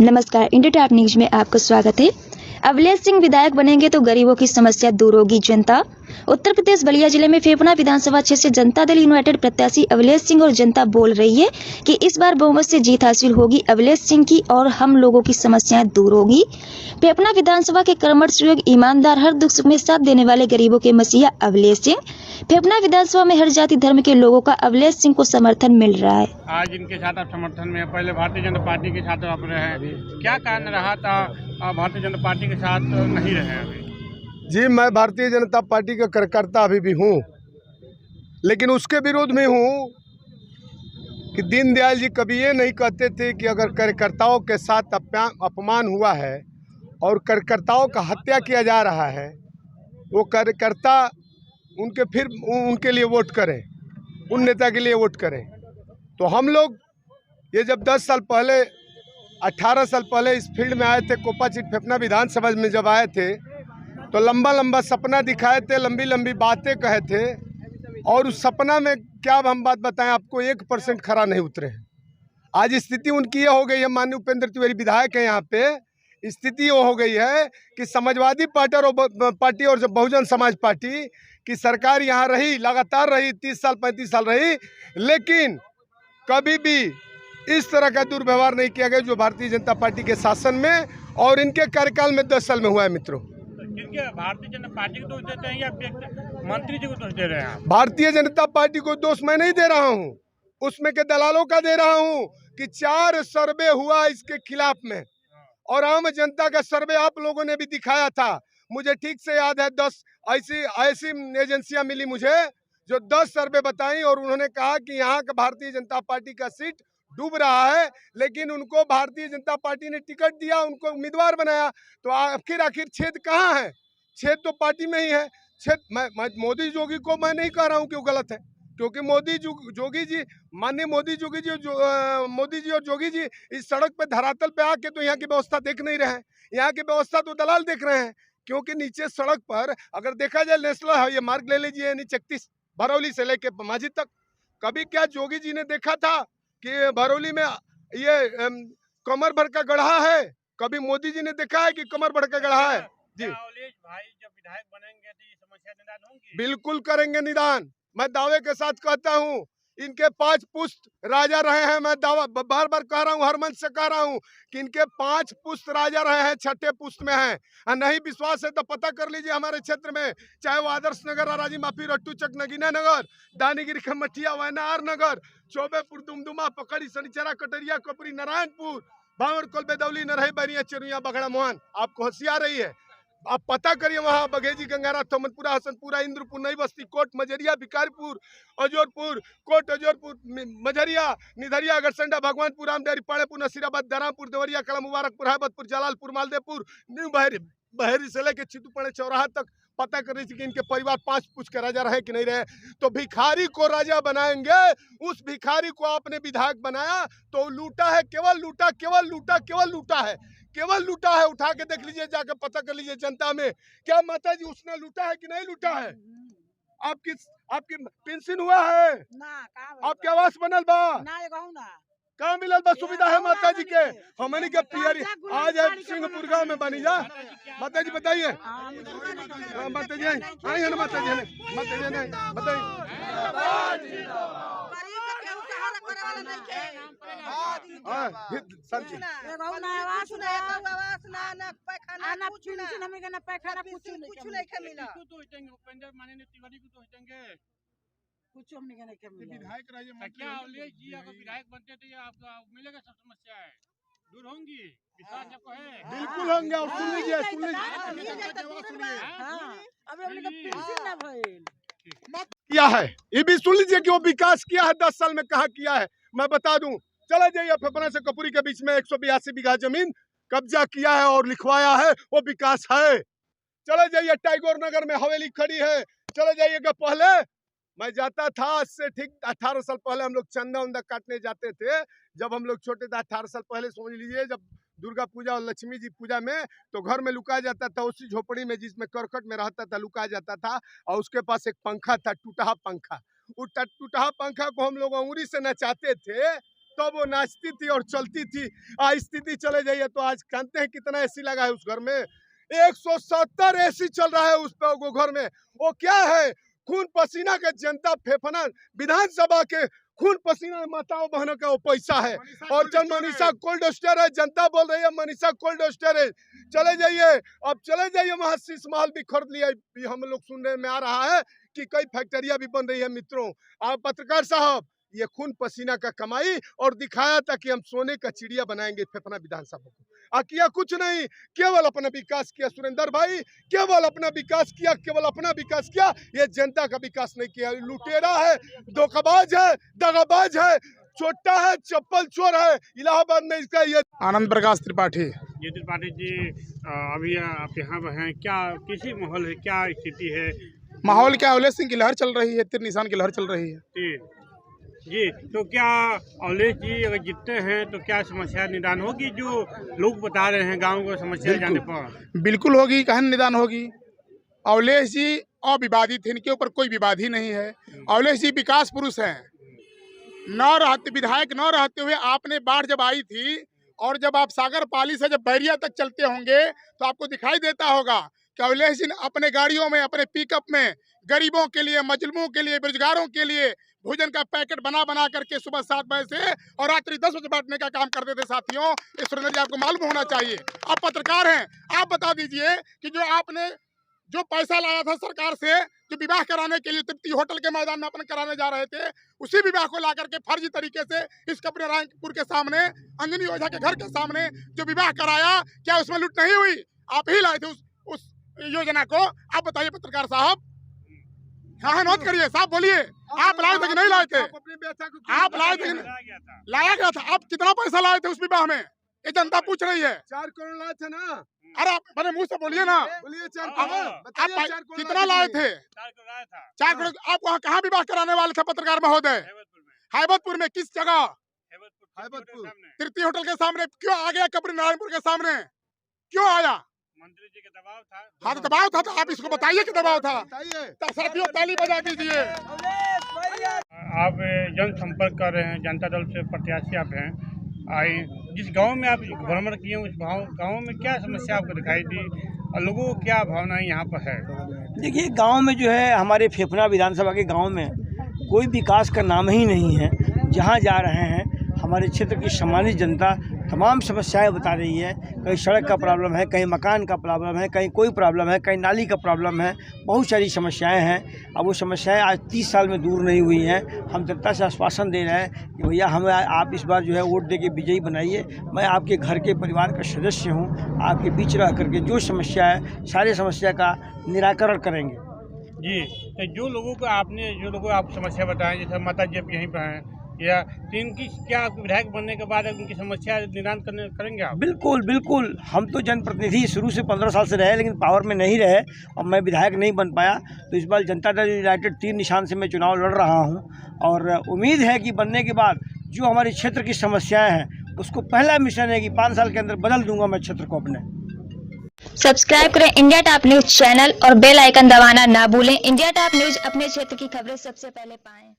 नमस्कार, India top news में आपका स्वागत है। अवलेश सिंह विधायक बनेंगे तो गरीबों की समस्या दूर होगी। जनता उत्तर प्रदेश बलिया जिले में फेफना विधानसभा क्षेत्र से जनता दल यूनाइटेड प्रत्याशी अवलेश सिंह और जनता बोल रही है कि इस बार बहुमत से जीत हासिल होगी अवलेश सिंह की और हम लोगों की समस्याएं दूर होगी। फेफना विधानसभा के कर्मठ सुयोग ईमानदार हर दुख सुख में साथ देने वाले गरीबों के मसीहा अवलेश सिंह। फेफना विधानसभा में हर जाति धर्म के लोगों का अवलेश सिंह को समर्थन मिल रहा है। आज इनके साथ आप समर्थन में, पहले भारतीय जनता पार्टी के साथ आप रहे हैं, क्या कारण रहा था भारतीय जनता पार्टी के साथ नहीं रहे अभी? जी, मैं भारतीय जनता पार्टी का कार्यकर्ता अभी भी हूँ, लेकिन उसके विरोध में हूँ कि दीनदयाल जी कभी ये नहीं कहते थे कि अगर कार्यकर्ताओं के साथ अपमान हुआ है और कार्यकर्ताओं का हत्या किया जा रहा है, वो कार्यकर्ता उनके लिए वोट करें, उन नेता के लिए वोट करें। तो हम लोग ये जब 10 साल पहले 18 साल पहले इस फील्ड में आए थे, कोपाचिट फेफना विधानसभा में जब आए थे तो लंबा लंबा सपना दिखाए थे, लंबी लंबी बातें कहे थे, और उस सपना में क्या हम बात बताएं आपको, 1% खरा नहीं उतरे हैं। आज स्थिति उनकी ये हो गई है, माननीय उपेंद्र तिवारी विधायक है यहाँ पे, स्थिति वो हो गई है कि समाजवादी पार्टी और जब बहुजन समाज पार्टी की सरकार यहाँ रही, लगातार रही, 30 साल 35 साल रही, लेकिन कभी भी इस तरह का दुर्व्यवहार नहीं किया गया जो भारतीय जनता पार्टी के शासन में और इनके कार्यकाल में 10 साल में हुआ है। मित्रों, भारतीय जनता पार्टी को दोष देते हैं या मंत्री जी को दोष दे रहे हैं? भारतीय जनता पार्टी को दोष मैं नहीं दे रहा हूं, उसमें के दलालों का दे रहा हूं कि 4 सर्वे हुआ इसके खिलाफ में, और आम जनता का सर्वे आप लोगों ने भी दिखाया था। मुझे ठीक से याद है 10 ऐसी एजेंसियां मिली मुझे जो 10 सर्वे बताई, और उन्होंने कहा कि यहाँ का भारतीय जनता पार्टी का सीट डूब रहा है, लेकिन उनको भारतीय जनता पार्टी ने टिकट दिया, उनको उम्मीदवार बनाया। तो आखिर छेद कहाँ है? छेद तो पार्टी में ही है। छेद मैं मोदी जोगी को मैं नहीं कह रहा हूँ कि वो गलत है, क्योंकि जोगी जी, माननीय मोदी जी और जोगी जी इस सड़क पे धरातल पे आके तो यहाँ की व्यवस्था देख नहीं रहे हैं। यहाँ की व्यवस्था तो दलाल देख रहे हैं, क्योंकि नीचे सड़क पर अगर देखा जाए नेशनल हाईवे मार्ग ले लीजिए, यानी 36 भरौली से लेके माझी तक, कभी क्या जोगी जी ने देखा था कि भरौली में ये कमर भर का गड्ढा है? कभी मोदी जी ने देखा है कि कमर भर का गड्ढा है? जी, अवलेश भाई जब विधायक बनेंगे तो ये समस्या निदान होंगी? बिल्कुल करेंगे निदान। मैं दावे के साथ कहता हूँ, इनके 5 पुस्त राजा रहे हैं। मैं दावा बार बार कह रहा हूँ, हर मंच से कह रहा हूँ कि इनके 5 पुस्त राजा रहे हैं, 6ठे पुस्त में हैं। नहीं विश्वास है तो पता कर लीजिए हमारे क्षेत्र में, चाहे वो आदर्श नगर, अराजी माफी, रट्टू चक, नगीना नगर, दानीगिरी, खमठिया, वैनार नगर, चौबेपुर, दुमदुमा, पकड़ी, सनीचरा, कटरिया, कपरी, नारायणपुर, भावरकोल, बेदौली, नरही, बैरिया, चिरुया, बगड़ा, मोहन, आपको हंसिया रही है। आप पता करिए वहाँ बघेजी, गंगारा, थोमनपुरा, हसनपुरा, इंद्रपुर, नई बस्ती, कोट, मजरिया, भिखारीपुर, अजोरपुर, कोट, अजोरपुर, मझरिया, निधरिया, गरसंडा, भगवानपुर, रामदेवरी, पाड़ेपुर, नसीराबाद, दरामपुर, देवरिया, कला, मुबारकपुर, हैबतपुर, जलालपुर, मालदेपुर, न्यू बहरी से लेकर चितुपड़े चौराहा तक पता करनी थी कि इनके परिवार 5 पुस्त के राजा रहे कि नहीं रहे। तो भिखारी को राजा बनाएंगे, उस भिखारी को आपने विधायक बनाया तो लूटा है, केवल लूटा है, केवल लूटा है। उठा के देख लीजिए, जाकर पता कर लीजिए जनता में, क्या माता जी उसने लूटा है कि नहीं लूटा है? आपकी पेंशन हुआ है ना? आपके आवास बनल बा ना? कहाँ मिलल बा? सुविधा है माता जी के, हमनी के पियरी आज है सिंहपुर गाँव में बनी जा। माता जी बताइए, माता जी आई है ना? माता जी बताइए। विधायक रहिए, क्या अवलेश जी अगर विधायक बनते तो ये आपको मिलेगा, सब समस्याएं दूर होंगी? विश्वास आपको है? बिल्कुल होंगे। और सुन लीजिए किया है, ये भी सुन लीजिए कि वो विकास किया है 10 साल में, कहाँ किया है मैं बता दूं। चला जाइए फेफना से कपूरी के बीच में 182 बीघा जमीन कब्जा किया है और लिखवाया है, वो विकास है। चले जाइए टैगोर नगर में हवेली खड़ी है, चले जाइएगा। पहले मैं जाता था, आज से ठीक 18 साल पहले हम लोग चंदा उंदा काटने जाते थे, जब हम लोग छोटे थे। 18 साल पहले समझ लीजिए, जब दुर्गा पूजा और लक्ष्मी जी पूजा में तो घर में लुका जाता था, उसी झोपड़ी में जिसमें करकट में रहता था लुका जाता था, और उसके पास एक पंखा था, टूटा पंखा। उस टूटा पंखा को हम लोग अंगुरी से नचाते थे तब वो नाचती थी और चलती थी। आज स्थिति चले जाइए तो आज जानते हैं कितना एसी लगा है उस घर में, 170 एसी चल रहा है उस पे वो घर में। वो क्या है, खून पसीना के जनता फेफना विधानसभा के खून पसीना माताओं बहनों का वो पैसा है। और जब मनीषा कोल्ड स्टोर है, जनता बोल रही है मनीषा कोल्ड स्टोर है, चले जाइए, अब चले जाइए वहाँ शीश महल भी खरीद लिया। भी हम लोग सुनने में आ रहा है कि कई फैक्ट्रियां भी बन रही है। मित्रों, आप पत्रकार साहब, ये खून पसीना का कमाई और दिखाया था कि हम सोने का चिड़िया बनाएंगे फेफना विधानसभा को। किया कुछ नहीं, केवल अपना विकास किया सुरेंद्र भाई, केवल अपना विकास किया, केवल अपना विकास किया। ये जनता का विकास नहीं किया। लुटेरा है, धोखाबाज है, दगाबाज है, छोटा है, चप्पल चोर है। इलाहाबाद में इसका ये आनंद प्रकाश त्रिपाठी। जी त्रिपाठी जी, अभी आप यहाँ पर हैं, क्या किसी माहौल है, क्या स्थिति है? माहौल क्या, अवलेश सिंह की लहर चल रही है, तीर निशान की लहर चल रही है। जी, तो क्या अवलेश जी अगर जीतते हैं तो क्या समस्या निदान होगी जो लोग बता रहे हैं गाँव को समस्या जाने पर? बिल्कुल होगी, कहन निदान होगी। अवलेश जी अविवादित है, इनके ऊपर कोई विवाद ही नहीं है। अवलेश जी विकास पुरुष हैं। विधायक न रहते हुए आपने बाढ़ जब आई थी और जब आप सागर पाली से जब बैरिया तक चलते होंगे तो आपको दिखाई देता होगा कि अवलेश जी अपने गाड़ियों में, अपने पिकअप में गरीबों के लिए, मजलूमों के लिए, बेरोजगारों के लिए भोजन का पैकेट बना बना करके सुबह 7 बजे से और रात्रि 10 बजे बांटने का काम करते थे। साथियों, ये सुरेंद्र जी आपको मालूम होना चाहिए, आप पत्रकार हैं, आप बता दीजिए कि जो आपने जो पैसा लाया था सरकार से, जो विवाह कराने के लिए तृप्ति होटल के मैदान में अपन कराने जा रहे थे, उसी विवाह को ला करके फर्जी तरीके से इस कपड़े नारायणपुर के सामने, अंजनी ओझा के घर के सामने जो विवाह कराया, क्या उसमें लूट नहीं हुई? आप ही लाए थे उस योजना को। आप बताइए पत्रकार साहब, हाँ नोट करिए, साहब बोलिए, आप लाए थे कि नहीं लाए थे? आप लाए थे, लाया गया था। आप कितना पैसा लाए थे उस विवाह में, ये जनता पूछ रही है। 4 करोड़ लाए थे ना। अरे आप अपने मुंह से बोलिए ना, बोलिए 4 आप करोड़ कितना लाए थे? 4 करोड़। आप वहाँ कहाँ विवाह कराने वाले थे पत्रकार महोदय? हैबतपुर में। किस जगह? हैबतपुर तृप्ति होटल के सामने। क्यों आ गया कपड़े नारायणपुर के सामने, क्यों आया? मंत्री जी का दबाव था। हाँ तो दबाव था, तो आप इसको बताइए कि दबाव था। बताइए। साथियों ताली बजा दीजिए। आप जनसंपर्क कर रहे हैं, जनता दल से प्रत्याशी आप हैं। आए जिस गांव में आप भ्रमण किए, उस गांव में क्या समस्या आपको दिखाई दी और लोगों को क्या भावनाएं यहाँ पर है? देखिए, गांव में जो है, हमारे फेफना विधानसभा के गांव में कोई विकास का नाम ही नहीं है। जहां जा रहे हैं हमारे क्षेत्र की सम्मानित जनता तमाम समस्याएं बता रही है। कहीं सड़क का प्रॉब्लम है, कहीं मकान का प्रॉब्लम है, कहीं कोई प्रॉब्लम है, कहीं नाली का प्रॉब्लम है, बहुत सारी समस्याएं हैं। अब वो समस्याएं आज 30 साल में दूर नहीं हुई हैं। हम जनता से आश्वासन दे रहे हैं कि भैया हमें आप इस बार जो है वोट दे के विजयी बनाइए। मैं आपके घर के परिवार का सदस्य हूँ, आपके बीच रह करके जो समस्या है सारी समस्या का निराकरण करेंगे। जी, तो जो लोगों को आप समस्या बताएं, जैसे माता जी आप यहीं पर हैं, या तो इनकी क्या विधायक बनने के बाद उनकी समस्या निदान करेंगे आप? बिल्कुल बिल्कुल। हम तो जनप्रतिनिधि शुरू से 15 साल से रहे, लेकिन पावर में नहीं रहे और मैं विधायक नहीं बन पाया। तो इस बार जनता दल यूनाइटेड 3 निशान से मैं चुनाव लड़ रहा हूं और उम्मीद है कि बनने के बाद जो हमारे क्षेत्र की समस्याएं हैं उसको पहला मिशन है कि 5 साल के अंदर बदल दूंगा मैं क्षेत्र को अपने। सब्सक्राइब करें इंडिया टॉप न्यूज चैनल और बेल आइकन दबाना ना भूलें। इंडिया टॉप न्यूज अपने क्षेत्र की खबरें सबसे पहले पाएं।